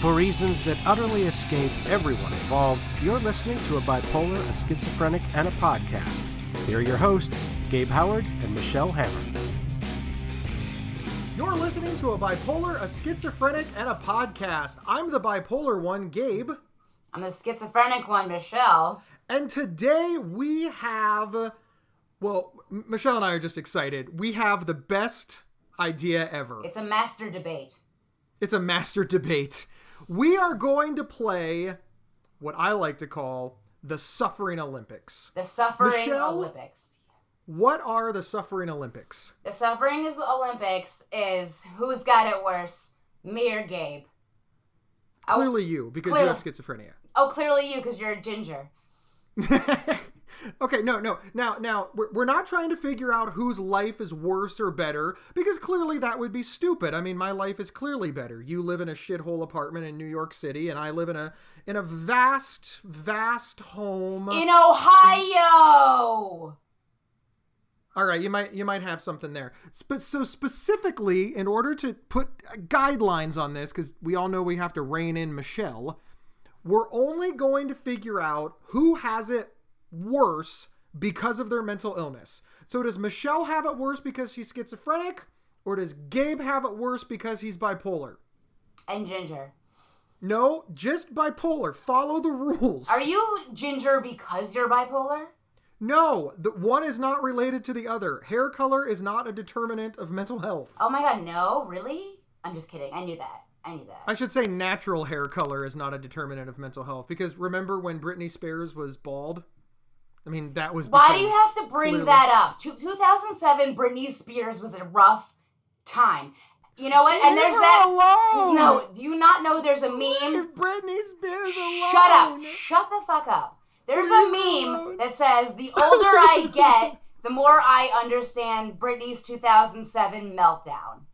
For reasons that utterly escape everyone involved, you're listening to A Bipolar, a Schizophrenic, and a Podcast. Here are your hosts, Gabe Howard and Michelle Hammer. You're listening to A Bipolar, a Schizophrenic, and a Podcast. I'm the bipolar one, Gabe. I'm the schizophrenic one, Michelle. And today we have, Michelle and I are just excited. We have the best idea ever. It's a master debate. It's a master debate. We are going to play what I like to call the Suffering Olympics. The Suffering Michelle, Olympics. What are the Suffering Olympics? The Suffering Olympics is who's got it worse, me or Gabe? Clearly you, because you have schizophrenia. Oh, clearly you, because you're a ginger. Okay, no. Now, we're not trying to figure out whose life is worse or better, because clearly that would be stupid. I mean, my life is clearly better. You live in a shithole apartment in New York City, and I live in a vast home in Ohio. All right, you might have something there. So specifically, in order to put guidelines on this, because we all know we have to rein in Michelle, we're only going to figure out who has it worse because of their mental illness. So does Michelle have it worse because she's schizophrenic, or does Gabe have it worse because he's bipolar? And ginger. No, just bipolar. Follow the rules. Are you ginger because you're bipolar? No, the one is not related to the other. Hair color is not a determinant of mental health. Oh my god, no? Really? I'm just kidding. I knew that. I should say natural hair color is not a determinant of mental health, because remember when Britney Spears was bald? I mean, that was... Why do you have to bring that up? 2007, Britney Spears was a rough time. You know what? And there's that... Alone. No, do you not know there's a meme? Leave Britney Spears alone. Shut up. Shut the fuck up. There's a meme that says, the older I get, the more I understand Britney's 2007 meltdown.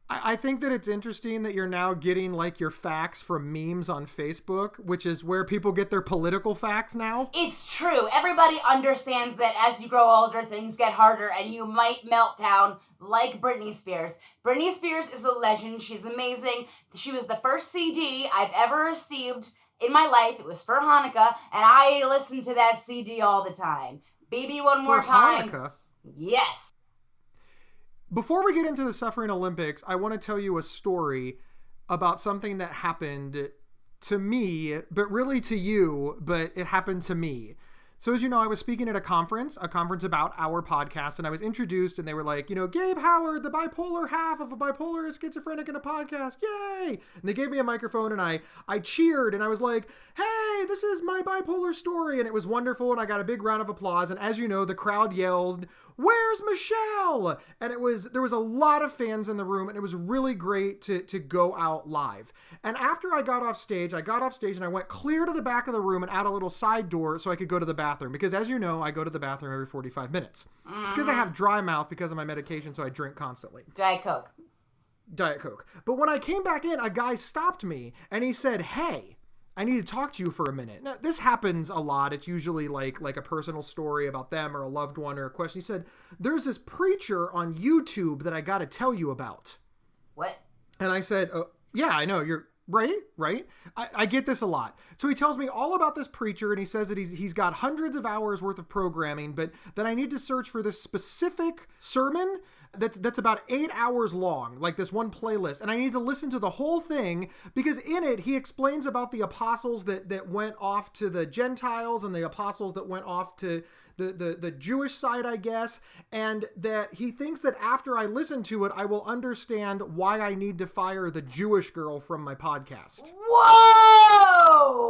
I think that it's interesting that you're now getting like your facts from memes on Facebook, which is where people get their political facts now. It's true. Everybody understands that as you grow older, things get harder and you might melt down like Britney Spears. Britney Spears is a legend. She's amazing. She was the first CD I've ever received in my life. It was for Hanukkah, and I listened to that CD all the time. Baby One More Time. Hanukkah? Yes. Before we get into the Suffering Olympics, I want to tell you a story about something that happened to me, but really to you, but it happened to me. So as you know, I was speaking at a conference about our podcast, and I was introduced, and they were like, Gabe Howard, the bipolar half of A Bipolar, a Schizophrenic, and a Podcast, yay! And they gave me a microphone, and I cheered, and I was like, hey, this is my bipolar story, and it was wonderful, and I got a big round of applause, and as you know, the crowd yelled, where's Michelle? And there was a lot of fans in the room, and it was really great to go out live. And after I got off stage and I went clear to the back of the room and out a little side door so I could go to the bathroom. Because as you know, I go to the bathroom every 45 minutes. It's because I have dry mouth because of my medication, so I drink constantly. Diet Coke. But when I came back in, a guy stopped me, and he said, hey, I need to talk to you for a minute. Now, this happens a lot. It's usually like a personal story about them or a loved one or a question. He said, there's this preacher on YouTube that I got to tell you about. What? And I said, oh, yeah, I know. You're right. I get this a lot. So he tells me all about this preacher, and he says that he's got hundreds of hours worth of programming, but that I need to search for this specific sermon that's about 8 hours long, like this one playlist. And I need to listen to the whole thing, because in it, he explains about the apostles that went off to the Gentiles and the apostles that went off to the Jewish side, I guess. And that he thinks that after I listen to it, I will understand why I need to fire the Jewish girl from my podcast. Whoa!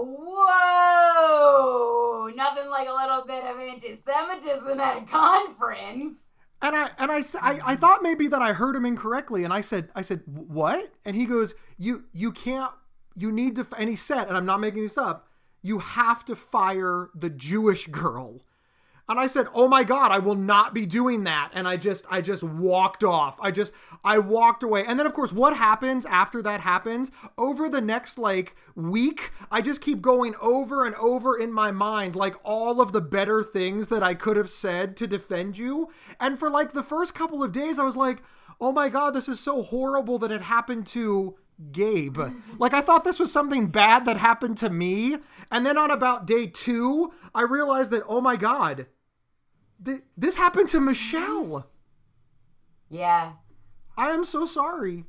Nothing like a little bit of anti-Semitism at a conference. And I thought maybe that I heard him incorrectly. And I said, what? And he goes, you need to, and he said, and I'm not making this up, you have to fire the Jewish girl. And I said, oh my God, I will not be doing that. And I just walked off. I walked away. And then of course, what happens after that happens? Over the next week, I just keep going over and over in my mind, all of the better things that I could have said to defend you. And for the first couple of days, I was like, oh my God, this is so horrible that it happened to Gabe. Like, I thought this was something bad that happened to me. And then on about day 2, I realized that, oh my God, this happened to Michelle. Yeah. I am so sorry.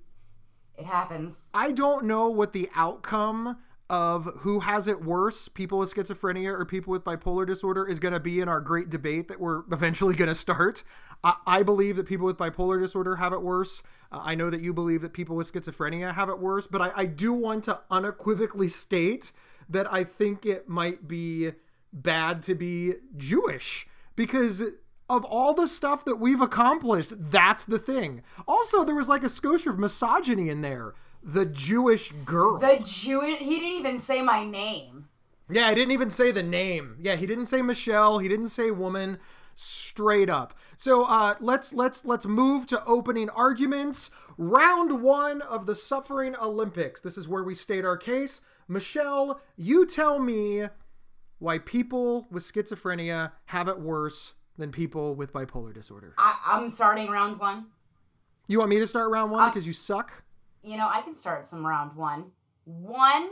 It happens. I don't know what the outcome of who has it worse, people with schizophrenia or people with bipolar disorder, is going to be in our great debate that we're eventually going to start. I believe that people with bipolar disorder have it worse. I know that you believe that people with schizophrenia have it worse, but I do want to unequivocally state that I think it might be bad to be Jewish, because of all the stuff that we've accomplished, that's the thing. Also, there was like a skosh of misogyny in there. The Jewish girl. He didn't even say my name. Yeah, I didn't even say the name. Yeah, he didn't say Michelle. He didn't say woman. Straight up. So let's move to opening arguments. Round 1 of the Suffering Olympics. This is where we state our case. Michelle, you tell me why people with schizophrenia have it worse than people with bipolar disorder. I'm starting round 1. You want me to start round 1 because you suck? I can start some round 1. 1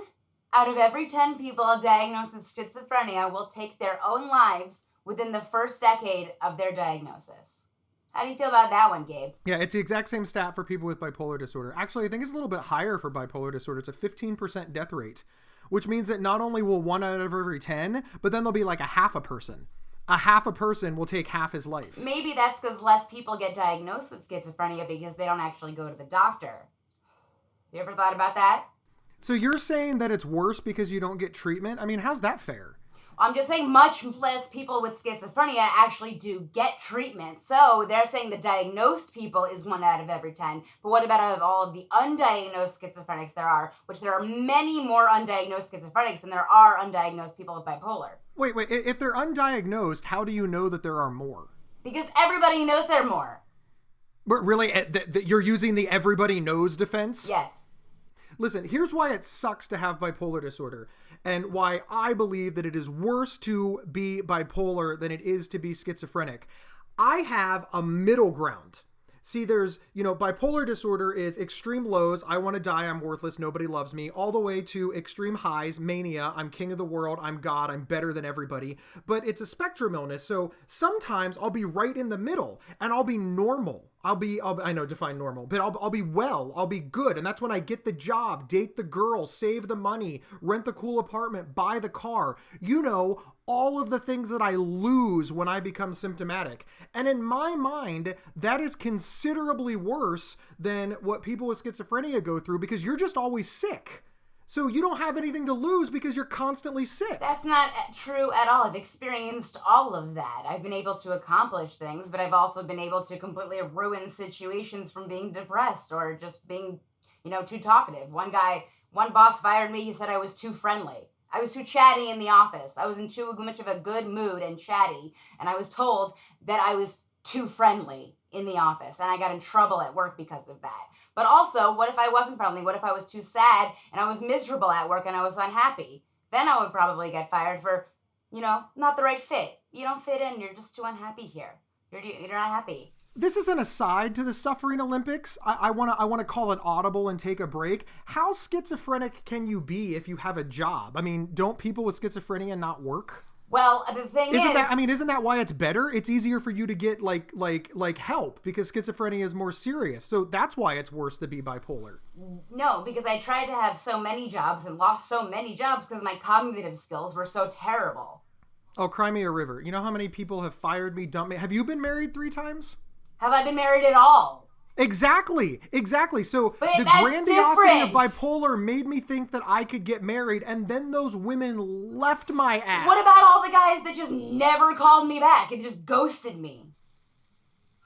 out of every 10 people diagnosed with schizophrenia will take their own lives within the first decade of their diagnosis. How do you feel about that one, Gabe? Yeah, it's the exact same stat for people with bipolar disorder. Actually, I think it's a little bit higher for bipolar disorder. It's a 15% death rate, which means that not only will 1 out of every 10, but then there'll be like a half a person. A half a person will take half his life. Maybe that's because less people get diagnosed with schizophrenia because they don't actually go to the doctor. You ever thought about that? So you're saying that it's worse because you don't get treatment? I mean, how's that fair? I'm just saying much less people with schizophrenia actually do get treatment. So they're saying the diagnosed people is 1 out of every 10. But what about out of all of the undiagnosed schizophrenics there are, which there are many more undiagnosed schizophrenics than there are undiagnosed people with bipolar. Wait. If they're undiagnosed, how do you know that there are more? Because everybody knows there are more. But really, you're using the everybody knows defense? Yes. Listen, here's why it sucks to have bipolar disorder, and why I believe that it is worse to be bipolar than it is to be schizophrenic. I have a middle ground. See, there's, bipolar disorder is extreme lows, I want to die, I'm worthless, nobody loves me, all the way to extreme highs, mania, I'm king of the world, I'm God, I'm better than everybody. But it's a spectrum illness, so sometimes I'll be right in the middle, and I'll be normal. I know, define normal, but I'll be well, I'll be good. And that's when I get the job, date the girl, save the money, rent the cool apartment, buy the car, all of the things that I lose when I become symptomatic. And in my mind, that is considerably worse than what people with schizophrenia go through, because you're just always sick. So you don't have anything to lose because you're constantly sick. That's not true at all. I've experienced all of that. I've been able to accomplish things, but I've also been able to completely ruin situations from being depressed or just being, too talkative. One boss fired me. He said I was too friendly. I was too chatty in the office. I was in too much of a good mood and chatty. And I was told that I was too friendly in the office. And I got in trouble at work because of that. But also, what if I wasn't friendly? What if I was too sad and I was miserable at work and I was unhappy? Then I would probably get fired for, not the right fit. You don't fit in. You're just too unhappy here. You're not happy. This is an aside to the Suffering Olympics. I want to call an audible and take a break. How schizophrenic can you be if you have a job? I mean, don't people with schizophrenia not work? Well, the thing isn't that why it's better? It's easier for you to get like help because schizophrenia is more serious. So that's why it's worse to be bipolar. No, because I tried to have so many jobs and lost so many jobs because my cognitive skills were so terrible. Oh, cry me a river. You know how many people have fired me, dumped me? Have you been married 3 times? Have I been married at all? Exactly. So the grandiosity of bipolar made me think that I could get married, and then those women left my ass. What about all the guys that just never called me back and just ghosted me?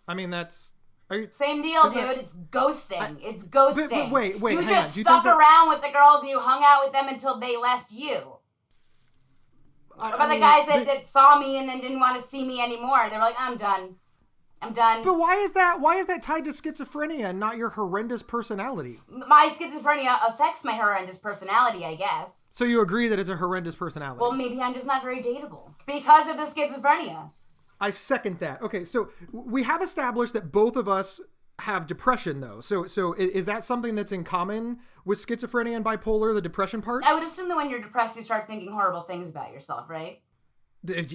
I mean, same deal, dude. It's ghosting. It's ghosting. But wait. You just stuck around with the girls and you hung out with them until they left you. What about the guys that saw me and then didn't want to see me anymore? They were like, I'm done. But why is that tied to schizophrenia and not your horrendous personality? My schizophrenia affects my horrendous personality, I guess. So you agree that it's a horrendous personality? Well, maybe I'm just not very dateable because of the schizophrenia. I second that. Okay, so we have established that both of us have depression though. So is that something that's in common with schizophrenia and bipolar, the depression part? I would assume that when you're depressed, you start thinking horrible things about yourself, right?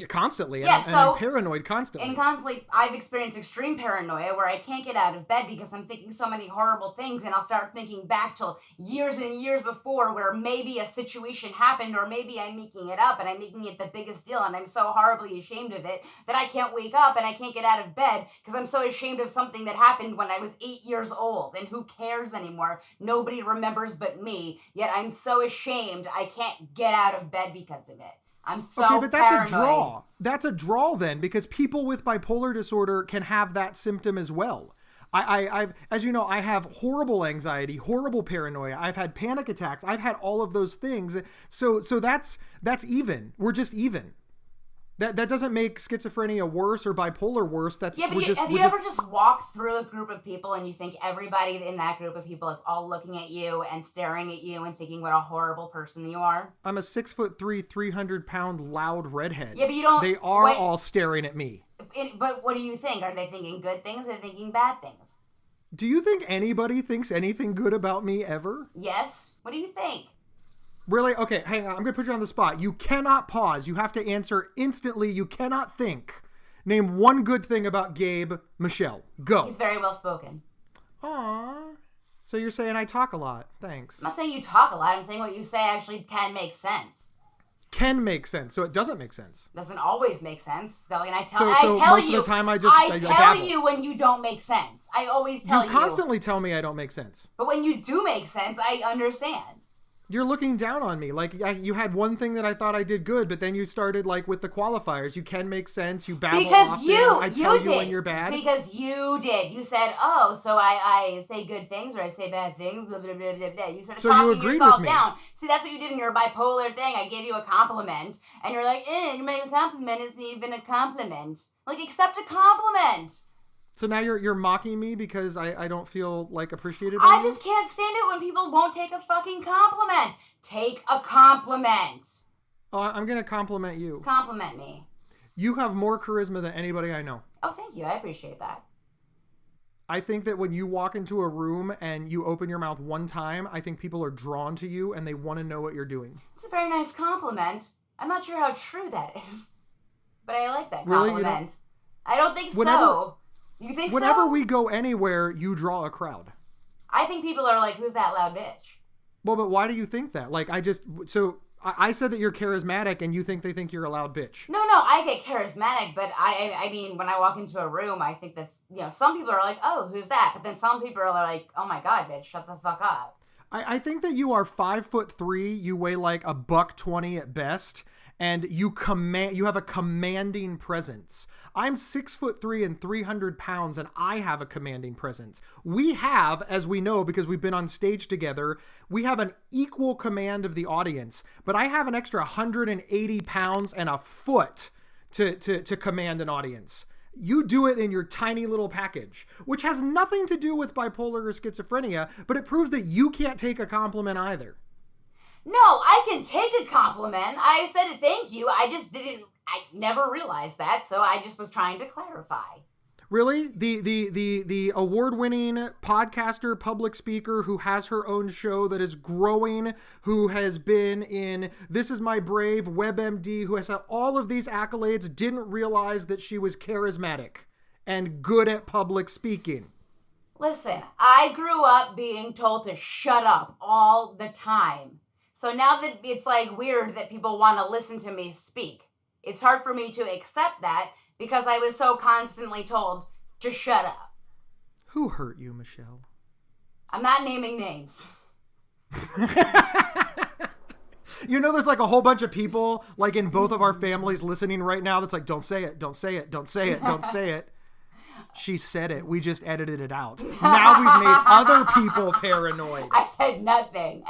Constantly. Yeah, and I'm paranoid constantly. And constantly, I've experienced extreme paranoia where I can't get out of bed because I'm thinking so many horrible things, and I'll start thinking back to years and years before where maybe a situation happened, or maybe I'm making it up and I'm making it the biggest deal, and I'm so horribly ashamed of it that I can't wake up and I can't get out of bed because I'm so ashamed of something that happened when I was 8 years old, and who cares anymore? Nobody remembers but me, yet I'm so ashamed I can't get out of bed because of it. I'm so okay, but that's paranoid. a draw. That's a draw then, because people with bipolar disorder can have that symptom as well. I as you know, I have horrible anxiety, horrible paranoia. I've had panic attacks. I've had all of those things. So that's even. We're just even. That doesn't make schizophrenia worse or bipolar worse. That's yeah. But have you ever just walked through a group of people and you think everybody in that group of people is all looking at you and staring at you and thinking what a horrible person you are? I'm a 6'3", 300-pound loud redhead. Yeah, but you don't. They are all staring at me. But what do you think? Are they thinking good things or are they thinking bad things? Do you think anybody thinks anything good about me ever? Yes. What do you think? Really? Okay, hang on. I'm going to put you on the spot. You cannot pause. You have to answer instantly. You cannot think. Name one good thing about Gabe Michelle. Go. He's very well spoken. Aww. So you're saying I talk a lot. Thanks. I'm not saying you talk a lot. I'm saying what you say actually can make sense. Can make sense. So it doesn't make sense. Doesn't always make sense. And I tell most you. Of the time I tell you when you don't make sense. I always tell you. You constantly tell me I don't make sense. But when you do make sense, I understand. You're looking down on me. Like, you had one thing that I thought I did good, but then you started, like, with the qualifiers. You can make sense. You babble because often. I tell did. you when you're bad. Because you did. You said, oh, so I say good things or I say bad things. Blah, blah, blah, blah, blah. You started talking yourself down. See, that's what you did in your bipolar thing. I gave you a compliment, and you're like, my compliment isn't even a compliment. Like, accept a compliment. So now you're mocking me because I don't feel like appreciated. I just can't stand it when people won't take a fucking compliment. Take a compliment. Oh, I'm gonna compliment you. Compliment me. You have more charisma than anybody I know. Oh, thank you. I appreciate that. I think that when you walk into a room and you open your mouth one time, I think people are drawn to you and they want to know what you're doing. It's a very nice compliment. I'm not sure how true that is, but I like that compliment. Really? I don't think so. You think so? Whenever we go anywhere, you draw a crowd. I think people are like, who's that loud bitch? Well, but why do you think that? Like, I said that you're charismatic and you think they think you're a loud bitch. No, I get charismatic, but I mean, when I walk into a room, I think that's, some people are like, oh, who's that? But then some people are like, oh my God, bitch, shut the fuck up. I think that you are 5'3", you weigh like $120 at best, and you have a commanding presence. I'm 6'3" and 300 pounds, and I have a commanding presence. We have, as we know, because we've been on stage together, we have an equal command of the audience, but I have an extra 180 pounds and a foot to command an audience. You do it in your tiny little package, which has nothing to do with bipolar or schizophrenia, but it proves that you can't take a compliment either. No, I can take a compliment. I said thank you. I never realized that, so I just was trying to clarify. Really? The award-winning podcaster, public speaker who has her own show that is growing, who has been in This Is My Brave, WebMD, who has had all of these accolades, didn't realize that she was charismatic and good at public speaking. Listen, I grew up being told to shut up all the time. So now that it's like weird that people want to listen to me speak, it's hard for me to accept that because I was so constantly told to shut up. Who hurt you, Michelle? I'm not naming names. You know, there's like a whole bunch of people like in both of our families listening right now that's like, don't say it, don't say it, don't say it, don't say it. She said it. We just edited it out. Now we've made other people paranoid. I said nothing.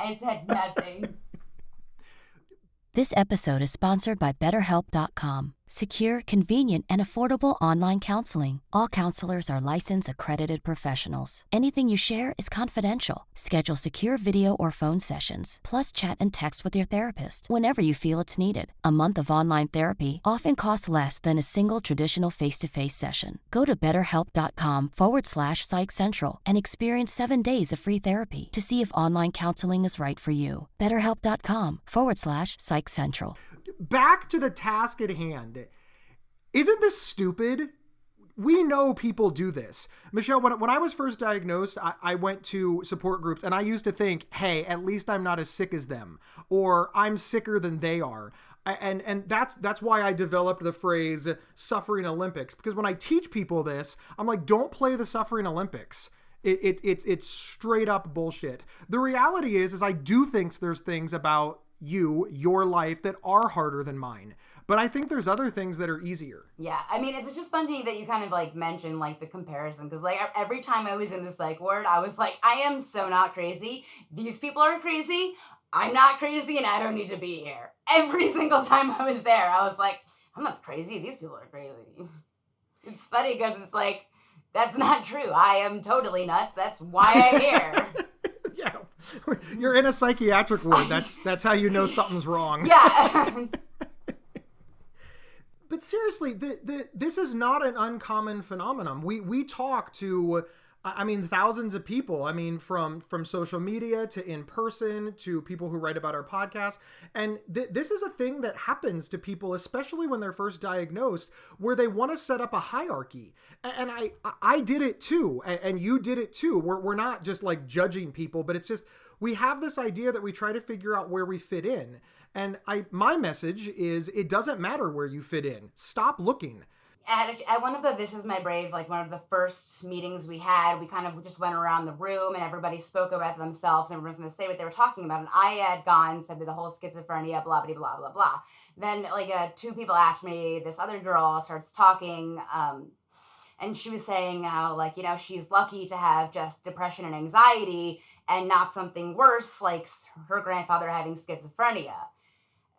This episode is sponsored by BetterHelp.com. Secure, convenient, and affordable online counseling. All counselors are licensed, accredited professionals. Anything you share is confidential. Schedule secure video or phone sessions, plus chat and text with your therapist whenever you feel it's needed. A month of online therapy often costs less than a single traditional face-to-face session. Go to betterhelp.com/psychcentral and experience 7 days of free therapy to see if online counseling is right for you. betterhelp.com/psychcentral. Back to the task at hand. Isn't this stupid? We know people do this. Michelle, when I was first diagnosed, I went to support groups and I used to think, hey, at least I'm not as sick as them, or I'm sicker than they are. And that's why I developed the phrase suffering Olympics, because when I teach people this, I'm like, don't play the suffering Olympics. It's straight up bullshit. The reality is I do think there's things about your life that are harder than mine, but I think there's other things that are easier. Yeah, I mean, it's just funny that you kind of like mentioned like the comparison, because like every time I was in the psych ward, I was like, I am so not crazy. These people are crazy. I'm not crazy, and I don't need to be here. Every single time I was there, I was like, I'm not crazy. These people are crazy. It's funny because it's like, that's not true. I am totally nuts. That's why I'm here. Yeah, you're in a psychiatric ward. That's how you know something's wrong. Yeah. But seriously, this is not an uncommon phenomenon. We talk to, I mean, thousands of people. I mean, from social media to in person to people who write about our podcast. And this is a thing that happens to people, especially when they're first diagnosed, where they want to set up a hierarchy. And I did it too. And you did it too. We're not just like judging people, but it's just, we have this idea that we try to figure out where we fit in. And my message is, it doesn't matter where you fit in. Stop looking. At one of the This Is My Brave, like one of the first meetings we had, we kind of just went around the room and everybody spoke about themselves and everyone's going to say what they were talking about. And I had gone, said the whole schizophrenia, blah, blah, blah, blah, blah. Then like 2 people after me, this other girl starts talking, and she was saying how, like, you know, she's lucky to have just depression and anxiety and not something worse, like her grandfather having schizophrenia.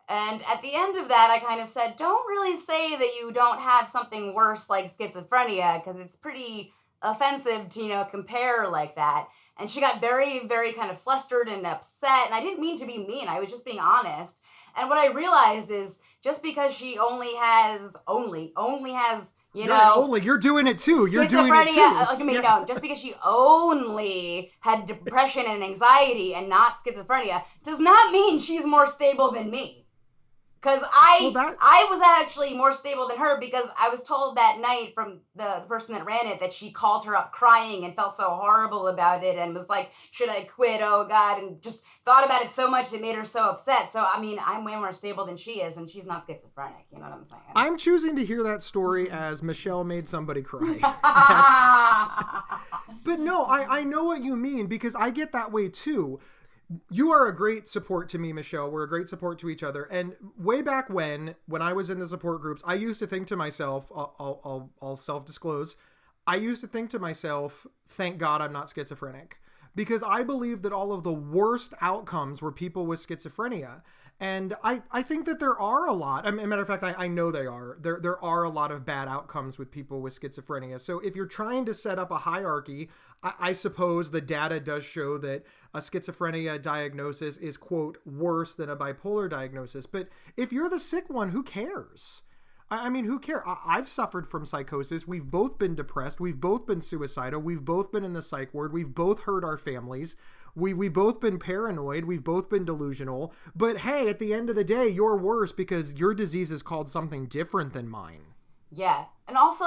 And at the end of that, I kind of said, don't really say that you don't have something worse like schizophrenia, because it's pretty offensive to, you know, compare like that. And she got very, very kind of flustered and upset. And I didn't mean to be mean. I was just being honest. And what I realized is just because she only has, you know, only, you're doing it too. You're doing it too. Like, I mean, no, just because she only had depression and anxiety and not schizophrenia does not mean she's more stable than me. Because I was actually more stable than her, because I was told that night from the person that ran it that she called her up crying and felt so horrible about it and was like, should I quit? Oh, God. And just thought about it so much it made her so upset. So, I mean, I'm way more stable than she is, and she's not schizophrenic. You know what I'm saying? I'm choosing to hear that story as Michelle made somebody cry. But no, I know what you mean, because I get that way too. You are a great support to me, Michelle. We're a great support to each other. And way back when I was in the support groups, I used to think to myself, I'll self-disclose, I used to think to myself, thank God I'm not schizophrenic. Because I believe that all of the worst outcomes were people with schizophrenia. And I think that there are a lot. As a matter of fact, I know they are. There are a lot of bad outcomes with people with schizophrenia. So if you're trying to set up a hierarchy, I suppose the data does show that a schizophrenia diagnosis is, quote, worse than a bipolar diagnosis. But if you're the sick one, who cares? I mean, who cares? I've suffered from psychosis. We've both been depressed. We've both been suicidal. We've both been in the psych ward. We've both hurt our families. We've both been paranoid. We've both been delusional. But hey, at the end of the day, you're worse because your disease is called something different than mine. Yeah. And also,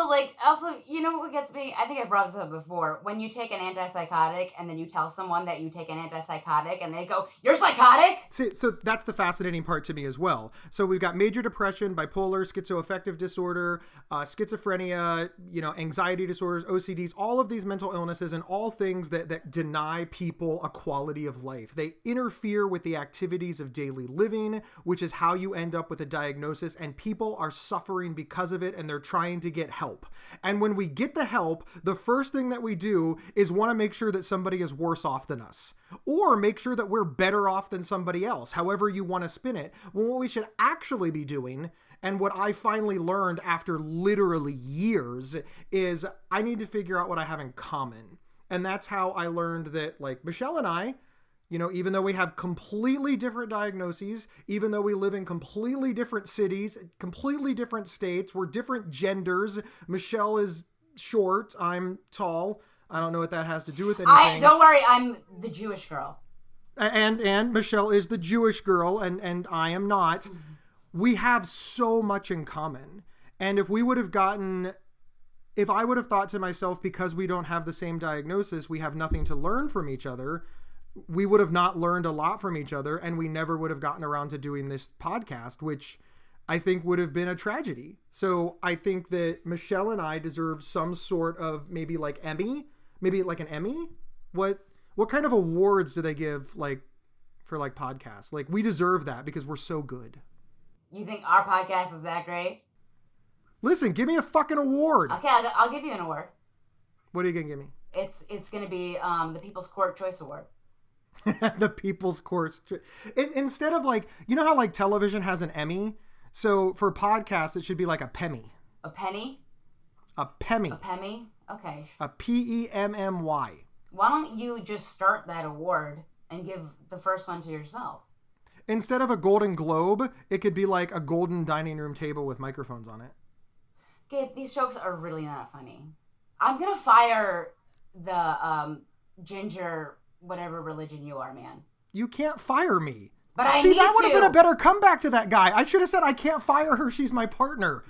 you know what gets me? I think I brought this up before. When you take an antipsychotic and then you tell someone that you take an antipsychotic and they go, you're psychotic? See, so that's the fascinating part to me as well. So we've got major depression, bipolar, schizoaffective disorder, schizophrenia, you know, anxiety disorders, OCDs, all of these mental illnesses and all things that deny people a quality of life. They interfere with the activities of daily living, which is how you end up with a diagnosis, and people are suffering because of it, and they're trying to get help. And when we get the help, the first thing that we do is want to make sure that somebody is worse off than us, or make sure that we're better off than somebody else, however you want to spin it. Well, what we should actually be doing And what I finally learned after literally years is I need to figure out what I have in common. And that's how I learned that, like, Michelle and I, you know, even though we have completely different diagnoses, even though we live in completely different cities, completely different states, we're different genders. Michelle is short, I'm tall. I don't know what that has to do with anything. Don't worry, I'm the Jewish girl. And Michelle is the Jewish girl, and I am not. Mm-hmm. We have so much in common. And if I would have thought to myself, because we don't have the same diagnosis, we have nothing to learn from each other, we would have not learned a lot from each other, and we never would have gotten around to doing this podcast, which I think would have been a tragedy. So I think that Michelle and I deserve some sort of maybe like an Emmy. What kind of awards do they give like for like podcasts? Like, we deserve that because we're so good. You think our podcast is that great? Listen, give me a fucking award. Okay, I'll give you an award. What are you gonna give me? It's gonna be the People's Court Choice Award. The People's Court. Instead of, like, you know how like television has an Emmy? So for podcasts, it should be like a Pemmy. A penny? A Pemmy. A Pemmy? Okay. A PEMMY. Why don't you just start that award and give the first one to yourself? Instead of a Golden Globe, it could be like a golden dining room table with microphones on it. Gabe, these jokes are really not funny. I'm going to fire the ginger, whatever religion you are, man. You can't fire me. But I See, need that would have to. been a better comeback to that guy. I should have said, I can't fire her. She's my partner.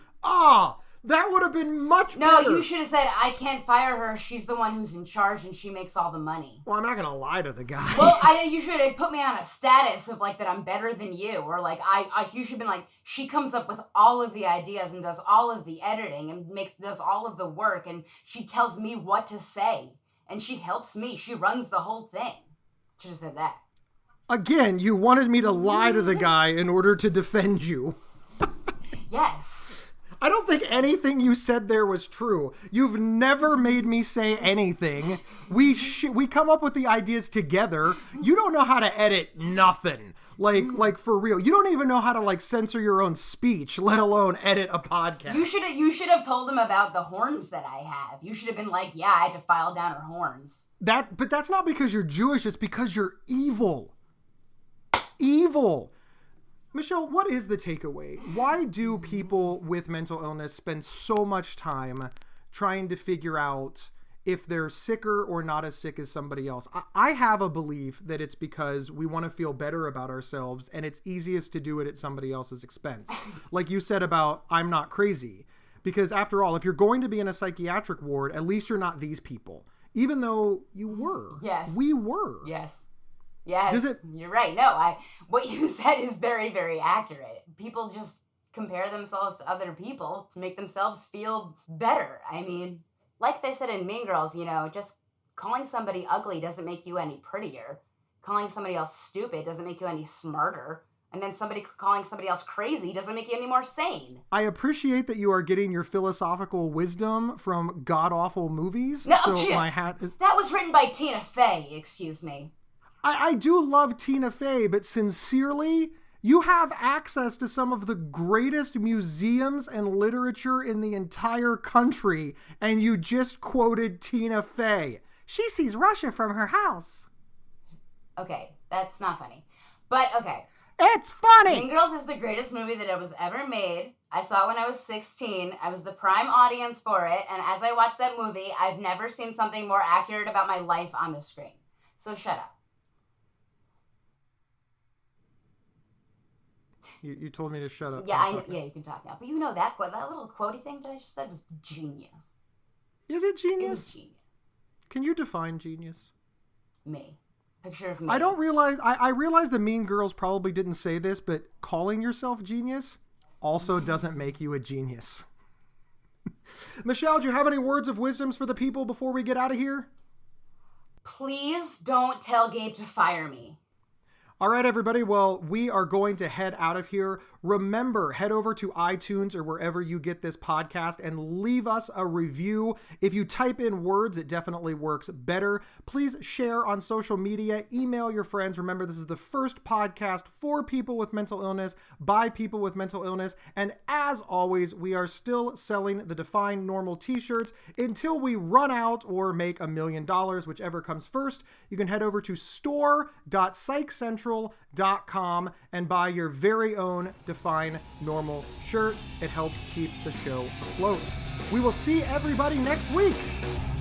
That would have been much better. No, you should have said, I can't fire her. She's the one who's in charge and she makes all the money. Well, I'm not going to lie to the guy. Well, you should have put me on a status of like that I'm better than you. Or like, you should have been like, she comes up with all of the ideas and does all of the editing and does all of the work. And she tells me what to say. And she helps me. She runs the whole thing. Should have said that. Again, you wanted me to lie to the guy in order to defend you. Yes. I don't think anything you said there was true. You've never made me say anything. We come up with the ideas together. You don't know how to edit nothing. Like for real. You don't even know how to like censor your own speech, let alone edit a podcast. You should have told him about the horns that I have. You should have been like, yeah, I had to file down her horns. But that's not because you're Jewish, it's because you're evil. Evil. Michelle, what is the takeaway? Why do people with mental illness spend so much time trying to figure out if they're sicker or not as sick as somebody else? I have a belief that it's because we want to feel better about ourselves, and it's easiest to do it at somebody else's expense. Like you said about, I'm not crazy. Because after all, if you're going to be in a psychiatric ward, at least you're not these people. Even though you were. Yes. We were. Yes. Yes, you're right. No, what you said is very, very accurate. People just compare themselves to other people to make themselves feel better. I mean, like they said in Mean Girls, you know, just calling somebody ugly doesn't make you any prettier. Calling somebody else stupid doesn't make you any smarter. And then calling somebody else crazy doesn't make you any more sane. I appreciate that you are getting your philosophical wisdom from god-awful movies. No, so my hat is... That was written by Tina Fey, excuse me. I do love Tina Fey, but sincerely, you have access to some of the greatest museums and literature in the entire country, and you just quoted Tina Fey. She sees Russia from her house. Okay, that's not funny. But, okay. It's funny! Mean Girls is the greatest movie that was ever made. I saw it when I was 16. I was the prime audience for it, and as I watched that movie, I've never seen something more accurate about my life on the screen. So shut up. You told me to shut up. Yeah, yeah, you can talk now. But you know that little quotey thing that I just said was genius. Is it genius? It was genius. Can you define genius? Me. Picture of me. I realize the Mean Girls probably didn't say this, but calling yourself genius also doesn't make you a genius. Michelle, do you have any words of wisdoms for the people before we get out of here? Please don't tell Gabe to fire me. All right, everybody. Well, we are going to head out of here. Remember, head over to iTunes or wherever you get this podcast and leave us a review. If you type in words, it definitely works better. Please share on social media, email your friends. Remember, this is the first podcast for people with mental illness, by people with mental illness. And as always, we are still selling the Define Normal t-shirts until we run out or make $1 million, whichever comes first. You can head over to store.psychcentral.com and buy your very own Define Normal shirt. It helps keep the show afloat. We will see everybody next week.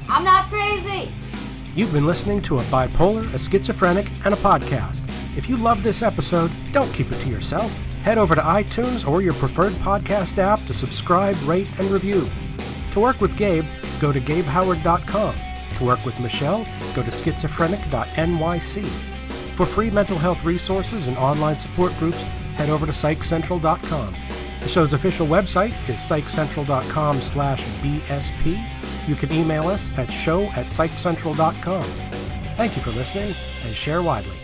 I'm not crazy. You've been listening to A Bipolar, a Schizophrenic, and a podcast. If you love this episode, don't keep it to yourself. Head over to iTunes or your preferred podcast app to subscribe, rate, and review. To work with Gabe, go to GabeHoward.com. To work with Michelle, go to schizophrenic.nyc. For free mental health resources and online support groups, head over to psychcentral.com. The show's official website is psychcentral.com/BSP. You can email us at show@psychcentral.com. Thank you for listening, and share widely.